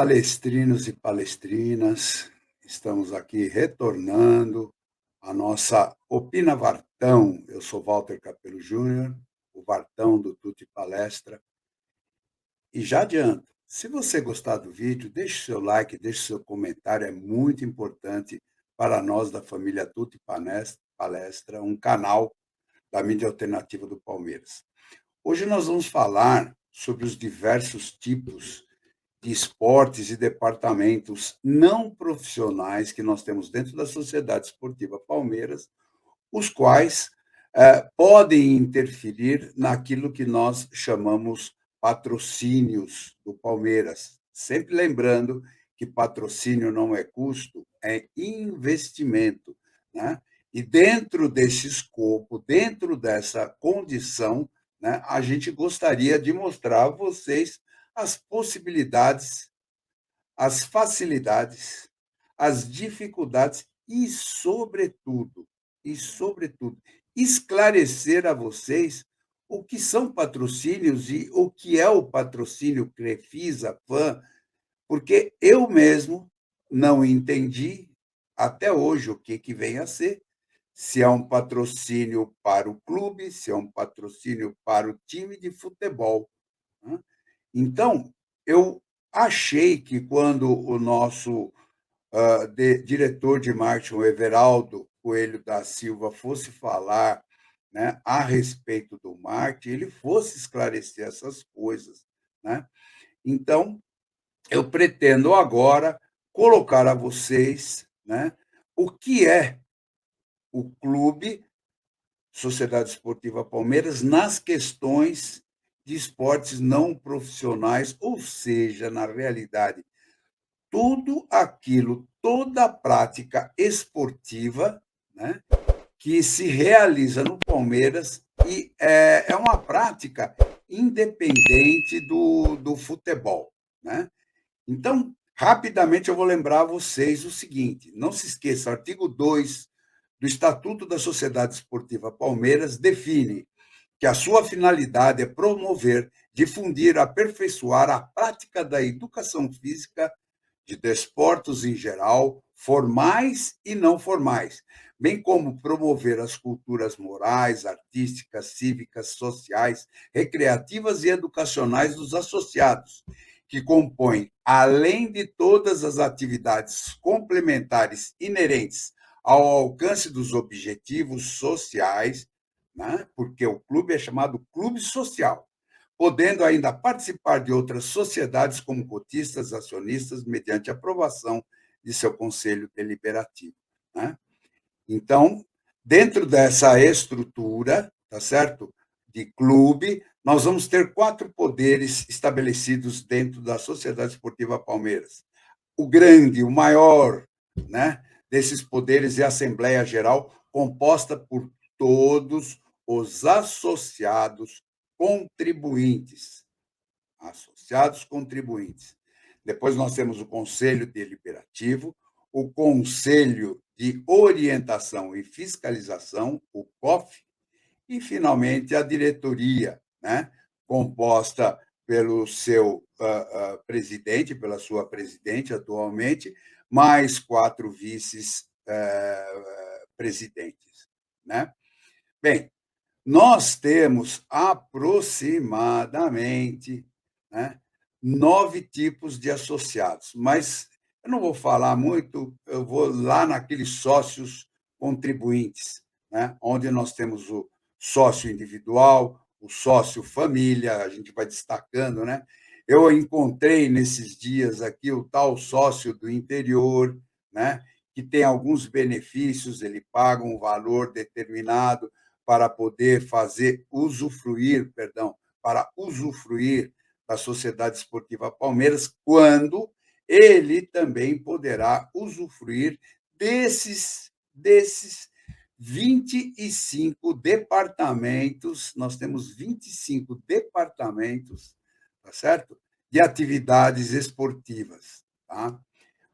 palestrinos e palestrinas, estamos aqui retornando à nossa Opina Vartão. Eu sou Walter Capello Júnior, o Vartão do Tuti Palestra. E já adianto, se você gostar do vídeo, deixe seu like, deixe seu comentário, é muito importante para nós da família Tuti Palestra, um canal da mídia alternativa do Palmeiras. Hoje nós vamos falar sobre os diversos tipos de esportes e departamentos não profissionais que nós temos dentro da Sociedade Esportiva Palmeiras, os quais podem interferir naquilo que nós chamamos patrocínios do Palmeiras. Sempre lembrando que patrocínio não é custo, é investimento, né? E dentro desse escopo, dentro dessa condição, né, a gente gostaria de mostrar a vocês as possibilidades, as facilidades, as dificuldades e sobretudo, esclarecer a vocês o que são patrocínios e o que é o patrocínio Crefisa, FAM, porque eu mesmo não entendi até hoje o que vem a ser, se é um patrocínio para o clube, se é um patrocínio para o time de futebol, né? Então, eu achei que quando o nosso diretor de marketing, o Everaldo Coelho da Silva, fosse falar, né, a respeito do marketing, ele fosse esclarecer essas coisas, né? Então, eu pretendo agora colocar a vocês, né, o que é o clube Sociedade Esportiva Palmeiras nas questões de esportes não profissionais, ou seja, na realidade, tudo aquilo, toda a prática esportiva, né, que se realiza no Palmeiras e é uma prática independente do futebol, né? Então, rapidamente eu vou lembrar a vocês o seguinte: não se esqueça, artigo 2 do Estatuto da Sociedade Esportiva Palmeiras define que a sua finalidade é promover, difundir, aperfeiçoar a prática da educação física, de desportos em geral, formais e não formais, bem como promover as culturas morais, artísticas, cívicas, sociais, recreativas e educacionais dos associados, que compõem, além de todas as atividades complementares inerentes ao alcance dos objetivos sociais, né? Porque o clube é chamado clube social, podendo ainda participar de outras sociedades como cotistas, acionistas, mediante aprovação de seu conselho deliberativo, né? Então, dentro dessa estrutura, tá certo? De clube, nós vamos ter 4 poderes estabelecidos dentro da Sociedade Esportiva Palmeiras. O grande, o maior, né, desses poderes é a Assembleia Geral, composta por todos os associados contribuintes. Associados contribuintes. Depois nós temos o Conselho Deliberativo, o Conselho de Orientação e Fiscalização, o COF, e, finalmente, a diretoria, né, composta pelo seu presidente, pela sua presidente atualmente, mais 4 vice-presidentes, né? Bem, nós temos aproximadamente, né, 9 tipos de associados, mas eu não vou falar muito, eu vou lá naqueles sócios contribuintes, né, onde nós temos o sócio individual, o sócio família, a gente vai destacando, né? Eu encontrei nesses dias aqui o tal sócio do interior, né, que tem alguns benefícios, ele paga um valor determinado para poder usufruir da Sociedade Esportiva Palmeiras, quando ele também poderá usufruir desses 25 departamentos, nós temos 25 departamentos, tá certo? De atividades esportivas, tá?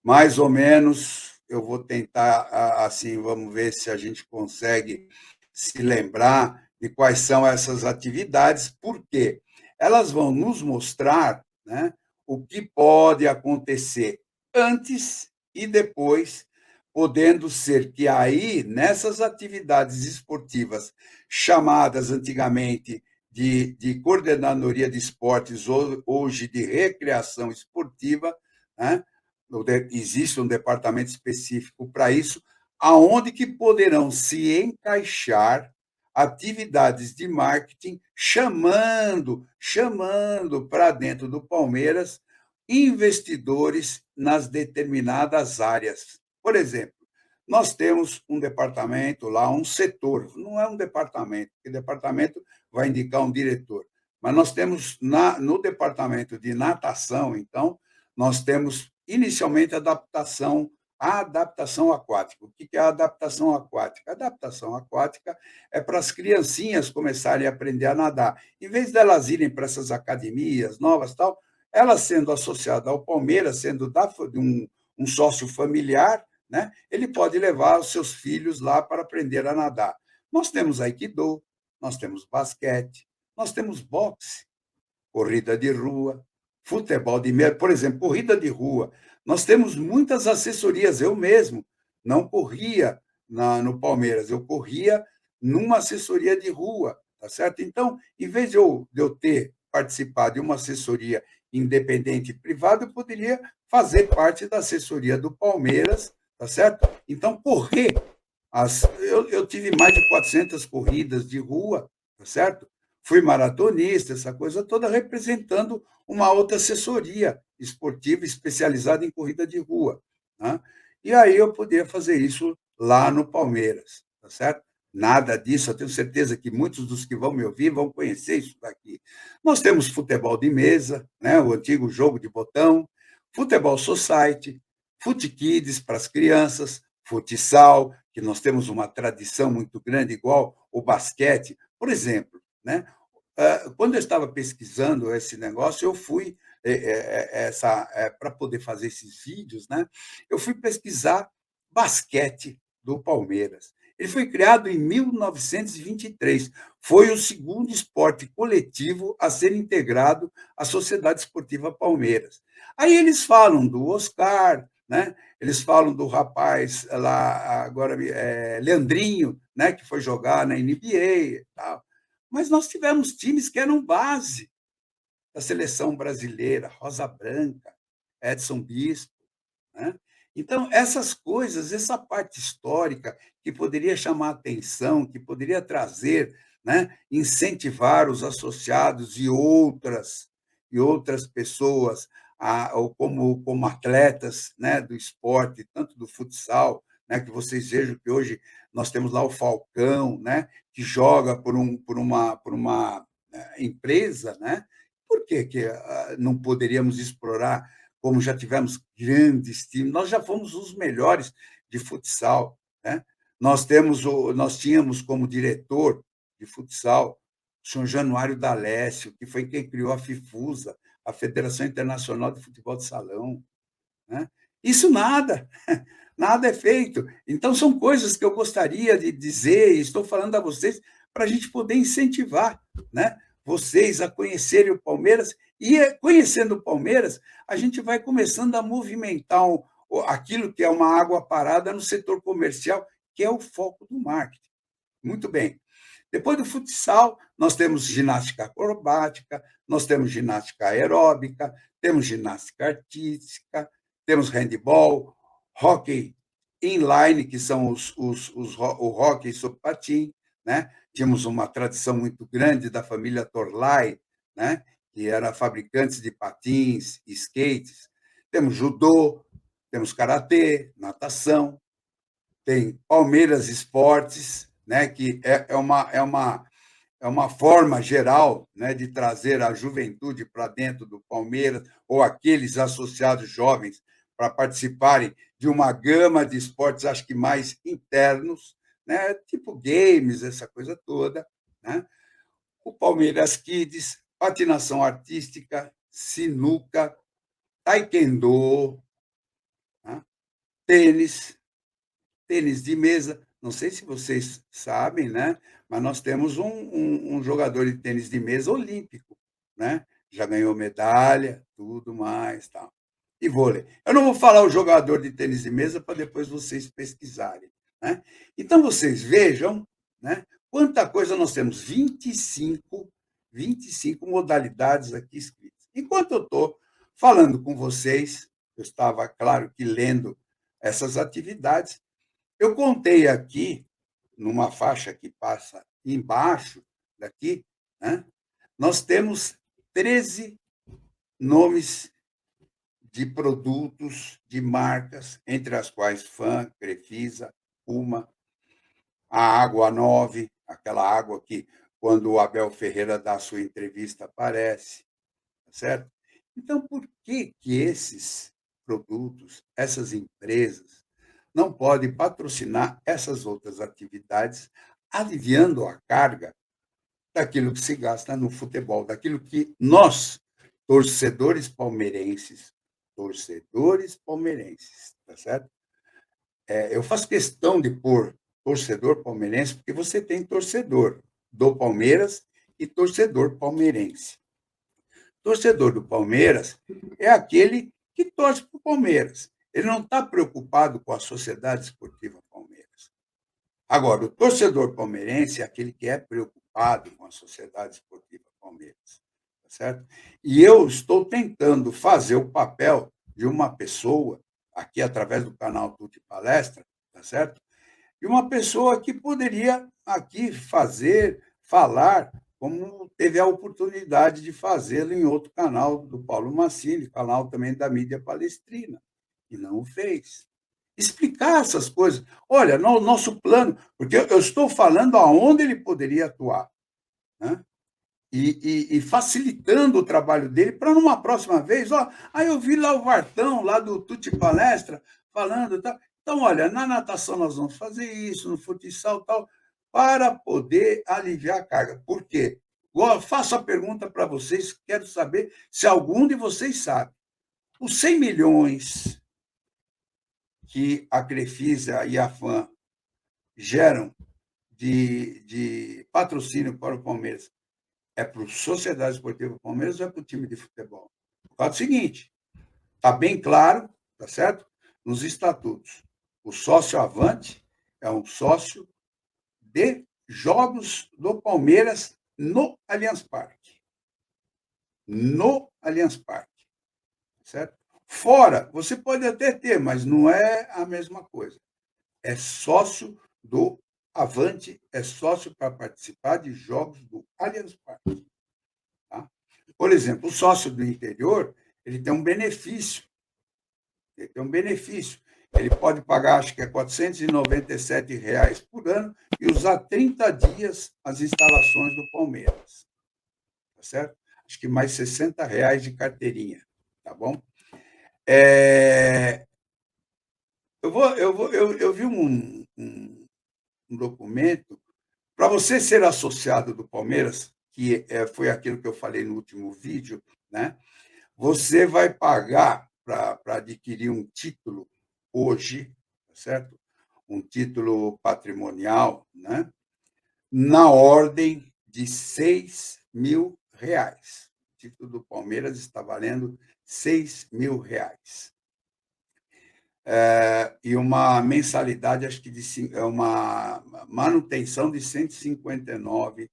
Mais ou menos, eu vou tentar, assim, vamos ver se a gente consegue se lembrar de quais são essas atividades, porque elas vão nos mostrar, né, o que pode acontecer antes e depois, podendo ser que aí, nessas atividades esportivas, chamadas antigamente de coordenadoria de esportes, hoje de recreação esportiva, né? Existe um departamento específico para isso, aonde que poderão se encaixar atividades de marketing, chamando para dentro do Palmeiras investidores nas determinadas áreas. Por exemplo, nós temos um departamento lá, um setor, não é um departamento, porque departamento vai indicar um diretor, mas nós temos no departamento de natação, então, nós temos inicialmente a adaptação aquática. O que é a adaptação aquática? A adaptação aquática é para as criancinhas começarem a aprender a nadar. Em vez delas irem para essas academias novas, tal, elas sendo associadas ao Palmeiras, sendo de um sócio familiar, né, ele pode levar os seus filhos lá para aprender a nadar. Nós temos aikido, nós temos basquete, nós temos boxe, corrida de rua, futebol de mesa, por exemplo, corrida de rua. Nós temos muitas assessorias. Eu mesmo não corria no Palmeiras, eu corria numa assessoria de rua, tá certo? Então, em vez de eu ter participado de uma assessoria independente privada, eu poderia fazer parte da assessoria do Palmeiras, tá certo? Então, correr. Eu tive mais de 400 corridas de rua, tá certo? Fui maratonista, essa coisa toda, representando uma outra assessoria esportiva especializada em corrida de rua. Né? E aí eu podia fazer isso lá no Palmeiras, tá certo? Nada disso, eu tenho certeza que muitos dos que vão me ouvir vão conhecer isso daqui. Nós temos futebol de mesa, né? O antigo jogo de botão, futebol society, fute kids para as crianças, futsal, que nós temos uma tradição muito grande, igual o basquete, por exemplo, né? Quando eu estava pesquisando esse negócio, eu fui para poder fazer esses vídeos, né? Eu fui pesquisar basquete do Palmeiras. Ele foi criado em 1923. Foi o segundo esporte coletivo a ser integrado à Sociedade Esportiva Palmeiras. Aí eles falam do Oscar, né? Eles falam do rapaz lá, agora, Leandrinho, né? Que foi jogar na NBA e tal. Mas nós tivemos times que eram base da seleção brasileira, Rosa Branca, Edson Bispo, né? Então, essas coisas, essa parte histórica que poderia chamar atenção, que poderia trazer, né, incentivar os associados e outras pessoas ou como atletas, né, do esporte, tanto do futsal, né, que vocês vejam que hoje nós temos lá o Falcão, né, que joga por uma empresa, né? Por que não poderíamos explorar, como já tivemos grandes times? Nós já fomos os melhores de futsal, né? Nós tínhamos como diretor de futsal o senhor Januário D'Alessio, que foi quem criou a FIFUSA, a Federação Internacional de Futebol de Salão, né? Isso nada, nada é feito. Então, são coisas que eu gostaria de dizer, e estou falando a vocês, para a gente poder incentivar, né, vocês a conhecerem o Palmeiras, e conhecendo o Palmeiras, a gente vai começando a movimentar aquilo que é uma água parada no setor comercial, que é o foco do marketing. Muito bem. Depois do futsal, nós temos ginástica acrobática, nós temos ginástica aeróbica, temos ginástica artística, temos handball, hóquei inline, que são o hóquei sobre patim, né? Tínhamos uma tradição muito grande da família Torlai, né? Que era fabricantes de patins, skates. Temos judô, temos karatê, natação, tem Palmeiras Esportes, né, que é uma forma geral, né, de trazer a juventude para dentro do Palmeiras, ou aqueles associados jovens para participarem de uma gama de esportes, acho que mais internos, né, tipo games, essa coisa toda. Né? O Palmeiras Kids, patinação artística, sinuca, taekwondo, né? tênis, tênis de mesa. Não sei se vocês sabem, né? Mas nós temos um jogador de tênis de mesa olímpico, né? já ganhou medalha, tudo mais, tal. E vôlei. Eu não vou falar o jogador de tênis de mesa para depois vocês pesquisarem, né. Então vocês vejam, né, quanta coisa nós temos, 25 modalidades aqui escritas. Enquanto eu estou falando com vocês, eu estava, claro que lendo essas atividades, eu contei aqui, numa faixa que passa embaixo daqui, né, nós temos 13 nomes de produtos, de marcas, entre as quais Fam, Crefisa, Puma, a Água 9, aquela água que, quando o Abel Ferreira dá a sua entrevista, aparece, tá certo? Então, por que que esses produtos, essas empresas, não podem patrocinar essas outras atividades, aliviando a carga daquilo que se gasta no futebol, daquilo que nós, torcedores palmeirenses, tá certo? Eu faço questão de pôr torcedor palmeirense, porque você tem torcedor do Palmeiras e torcedor palmeirense. Torcedor do Palmeiras é aquele que torce para o Palmeiras. Ele não está preocupado com a Sociedade Esportiva Palmeiras. Agora, o torcedor palmeirense é aquele que é preocupado com a Sociedade Esportiva Palmeiras, tá certo? E eu estou tentando fazer o papel de uma pessoa, aqui através do canal Tuti Palestra, tá certo? E uma pessoa que poderia aqui falar, como teve a oportunidade de fazê-lo em outro canal do Paulo Massini, canal também da mídia palestrina, e não o fez. Explicar essas coisas. Olha, no nosso plano, porque eu estou falando aonde ele poderia atuar, né? E facilitando o trabalho dele para numa próxima vez, ó, aí eu vi lá o Vartão, lá do Tuti Palestra, falando, tal. Então, olha, na natação nós vamos fazer isso, no futsal, tal, para poder aliviar a carga. Por quê? Faço a pergunta para vocês, quero saber se algum de vocês sabe. Os 100 milhões que a Crefisa e a Fam geram de patrocínio para o Palmeiras, é para a Sociedade Esportiva Palmeiras ou é para o time de futebol? Por causa do seguinte, está bem claro, tá certo? Nos estatutos. O sócio avante é um sócio de jogos do Palmeiras no Allianz Parque. No Allianz Parque, certo? Fora, você pode até ter, mas não é a mesma coisa. É sócio do avante, é sócio para participar de jogos do Allianz Parque. Tá? Por exemplo, o sócio do interior, ele tem um benefício. Ele tem um benefício. Ele pode pagar, acho que é R$ 497 por ano e usar 30 dias as instalações do Palmeiras. Tá certo? Acho que mais R$ 60 de carteirinha. Tá bom? Eu vi um documento. Para você ser associado do Palmeiras, que foi aquilo que eu falei no último vídeo, né? Você vai pagar para adquirir um título hoje, tá certo? Um título patrimonial, né? Na ordem de R$ 6.000. O título do Palmeiras está valendo R$ 6.000. E uma mensalidade, acho que é uma manutenção de R$ 159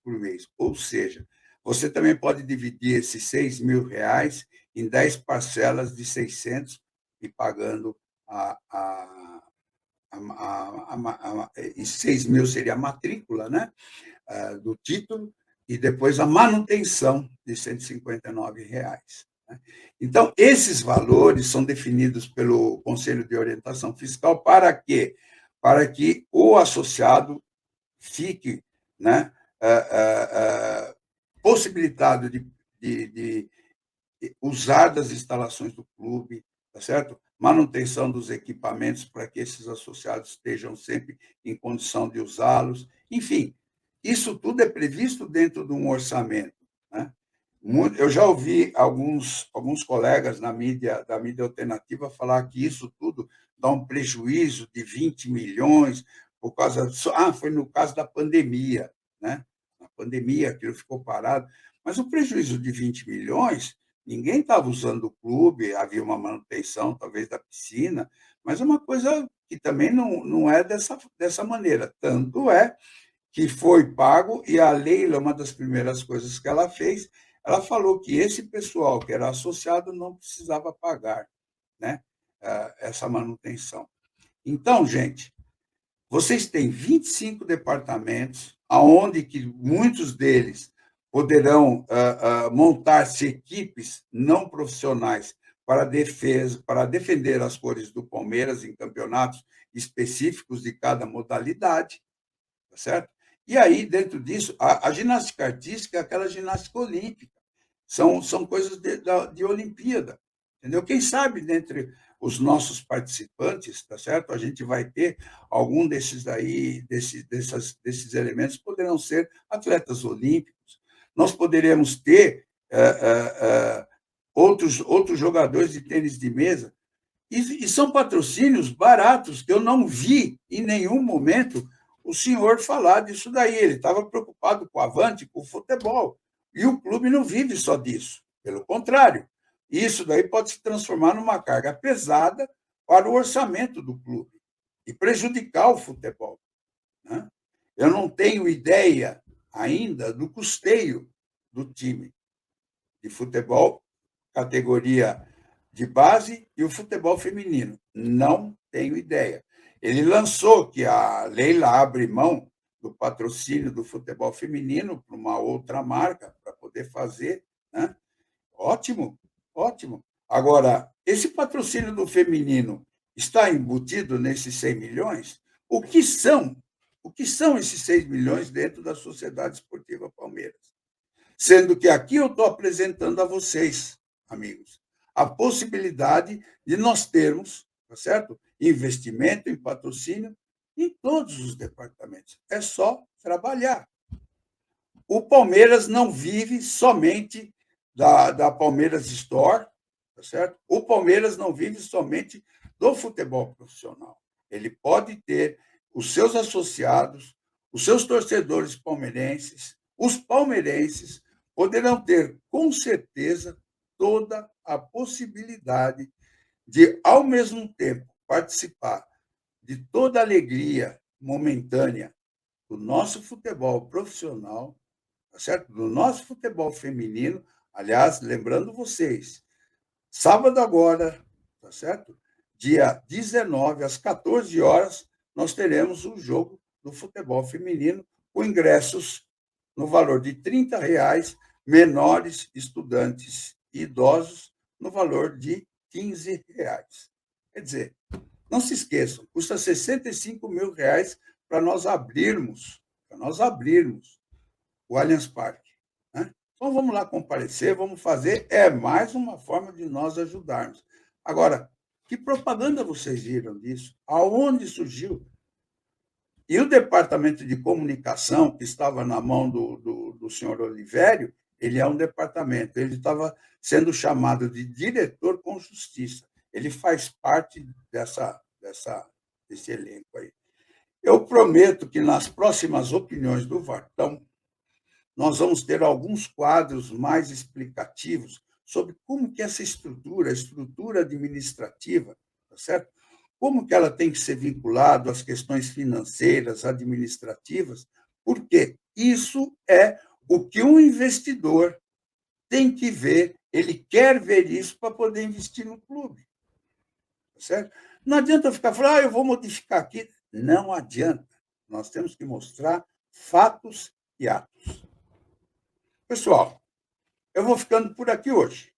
por mês. Ou seja, você também pode dividir esses R$ 6.000 em 10 parcelas de 600 e pagando e 6.000 seria a matrícula, né, do título, e depois a manutenção de R$ 159. Né? Então, esses valores são definidos pelo Conselho de Orientação Fiscal para quê? Para que o associado fique, né, possibilitado de usar das instalações do clube, tá certo? Manutenção dos equipamentos para que esses associados estejam sempre em condição de usá-los. Enfim, isso tudo é previsto dentro de um orçamento, né? Eu já ouvi alguns colegas da mídia alternativa falar que isso tudo dá um prejuízo de 20 milhões por causa. Foi no caso da pandemia, né? pandemia, aquilo ficou parado, mas o prejuízo de 20 milhões, ninguém estava usando o clube, havia uma manutenção, talvez, da piscina, mas é uma coisa que também não é dessa maneira. Tanto é que foi pago, e a Leila, uma das primeiras coisas que ela fez, ela falou que esse pessoal que era associado não precisava pagar, né, essa manutenção. Então, gente, vocês têm 25 departamentos, aonde que muitos deles poderão montar-se equipes não profissionais para defesa, para defender as cores do Palmeiras em campeonatos específicos de cada modalidade, tá certo? E aí, dentro disso, a ginástica artística é aquela ginástica olímpica. São coisas de Olimpíada, entendeu? Quem sabe, dentre os nossos participantes, tá certo? A gente vai ter algum desses aí, desses elementos poderão ser atletas olímpicos. Nós poderemos ter outros jogadores de tênis de mesa, e são patrocínios baratos, que eu não vi em nenhum momento o senhor falar disso daí. Ele estava preocupado com o Avante, com o futebol. E o clube não vive só disso. Pelo contrário, isso daí pode se transformar numa carga pesada para o orçamento do clube e prejudicar o futebol, né? Eu não tenho ideia ainda do custeio do time de futebol, categoria de base, e o futebol feminino. Não tenho ideia. Ele lançou que a Leila abre mão do patrocínio do futebol feminino para uma outra marca, para poder fazer, né? Ótimo, ótimo. Agora, esse patrocínio do feminino está embutido nesses 100 milhões? O que são? O que são esses 6 milhões dentro da Sociedade Esportiva Palmeiras? Sendo que aqui eu estou apresentando a vocês, amigos, a possibilidade de nós termos, tá certo? Investimento em patrocínio em todos os departamentos. É só trabalhar. O Palmeiras não vive somente da Palmeiras Store, tá certo? O Palmeiras não vive somente do futebol profissional. Ele pode ter os seus associados, os seus torcedores palmeirenses, os palmeirenses poderão ter, com certeza, toda a possibilidade de, ao mesmo tempo, participar de toda a alegria momentânea do nosso futebol profissional, tá certo? Do nosso futebol feminino. Aliás, lembrando vocês, sábado agora, tá certo? Dia 19, às 14 horas, nós teremos o jogo do futebol feminino, com ingressos no valor de R$ 30, menores, estudantes e idosos, no valor de R$ 15. Quer dizer, não se esqueçam, custa R$ 65 mil para nós abrirmos o Allianz Parque, né? Então, vamos lá comparecer, vamos fazer, é mais uma forma de nós ajudarmos. Agora, que propaganda vocês viram disso? Aonde surgiu? E o departamento de comunicação, que estava na mão do senhor Olivério, ele é um departamento, ele estava sendo chamado de diretor com justiça. Ele faz parte desse elenco aí. Eu prometo que nas próximas opiniões do Vartão, nós vamos ter alguns quadros mais explicativos sobre como que essa estrutura, a estrutura administrativa, tá certo? Como que ela tem que ser vinculada às questões financeiras, administrativas, porque isso é o que um investidor tem que ver, ele quer ver isso para poder investir no clube, tá certo? Não adianta ficar falando, eu vou modificar aqui. Não adianta. Nós temos que mostrar fatos e atos. Pessoal, eu vou ficando por aqui hoje.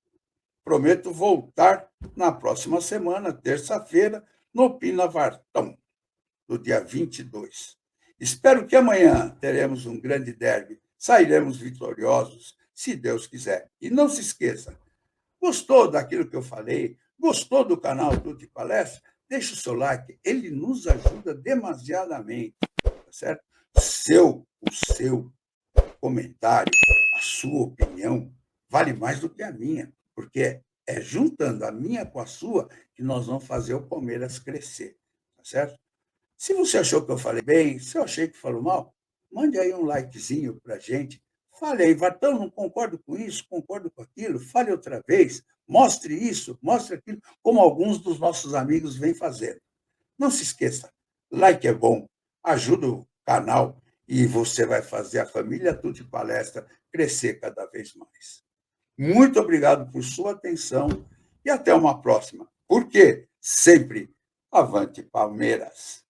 Prometo voltar na próxima semana, terça-feira, no Pina Vartão, no dia 22. Espero que amanhã teremos um grande derby. Sairemos vitoriosos, se Deus quiser. E não se esqueça, gostou daquilo que eu falei? Gostou do canal Tudo de Palestra? Deixa o seu like, ele nos ajuda demasiadamente, tá certo? O seu comentário, a sua opinião, vale mais do que a minha, porque é juntando a minha com a sua que nós vamos fazer o Palmeiras crescer, tá certo? Se você achou que eu falei bem, se eu achei que falou mal, mande aí um likezinho para a gente. Fale aí, Vatão, não concordo com isso, concordo com aquilo, fale outra vez, mostre isso, mostre aquilo, como alguns dos nossos amigos vêm fazendo. Não se esqueça, like é bom, ajuda o canal e você vai fazer a família Tutti Palestra crescer cada vez mais. Muito obrigado por sua atenção e até uma próxima. Por quê? Sempre avante Palmeiras!